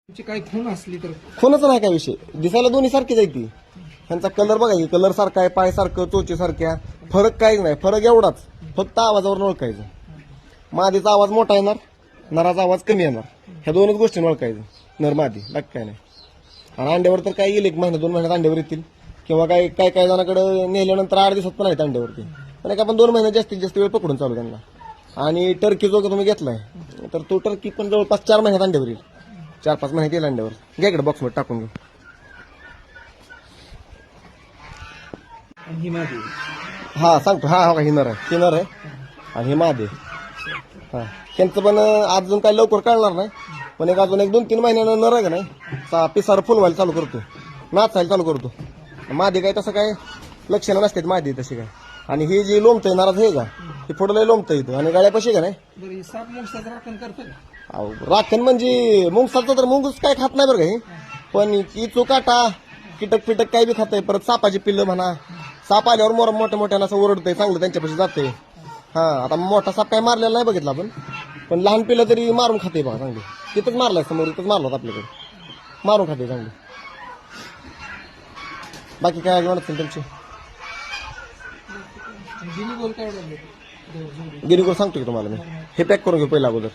तुमची काही खून असली तर खूनच नाही काय विषय, दिसायला दोन्ही सारखीच आहे ती. ह्यांचा कलर बघा, कलर सारखा आहे, पाय सारखं, चोची सारख्या, फरक काहीच नाही. फरक एवढाच, फक्त आवाजावर ओळखायचं. मादीचा आवाज मोठा येणार, नराचा आवाज कमी येणार. ह्या दोनच गोष्टी ओळखायचं, नर मादी, बाकी काय नाही. आणि अंड्यावर तर काय येईल, 1 महिना 2 महिन्यात अंड्यावर येतील, किंवा काय काय काय जणांकडे नेल्यानंतर 8 दिवसात पण आहेत अंड्यावरती. पण एक आपण 2 महिने जास्तीत जास्त वेळ पकडून चालू त्यांना. आणि टर्की जो तुम्ही घेतलाय तर तो टर्की पण जवळपास 4 महिन्यात अंड्यावर येईल, 4-5 महिन्यात येईल अंड्यावर. घ्या इकडे बॉक्समध्ये टाकून घेऊ. आणि ही माझी हा सांगतो, हा हा ही नर आहे आणि हे मादे. हा त्यांचं पण अजून काय लवकर कळणार नाही, पण अजून 1-2-3 महिन्यानं नर आहे का नाही पिसार फुल व्हायला चालू करतो, नाचायला चालू करतो. मादी काय तसं काय लक्षणं नसतात मादी तशी काय. आणि ही जी लोंबतंय नाराज हे का, हे पुढं लय लोंबतं इथं आणि गळ्यापाशी का नाही. बरं ही साप मुंगसाचं राखण करतं का? अहो, राखण म्हणजे मुंगसाचं तर मुंगूस काय खात नाही बरं का हे, पण इचू काटा कीटक पिटक काय बी खातंय. परत सापाची पिल्लं म्हणा, साप आल्यावर मोठ्या मोठ्यानं असं ओरडतंय, चांगलं त्यांच्यापाशी जातंय. हा आता मोठा साप काय मारलेला नाही बघितला आपण, पण लहान पिल्लं तरी मारून खाते बघा चांगली. तिथंच मारलाय, समोर इथंच मारलं आपल्याकडे, मारून खाते चांगली. बाकी काय अडचण असेल तुमची गिनी गोल काय एवढं गिरीगोर सांगतो की तुम्हाला मी. हे पॅक करून घेऊ पहिला अगोदर.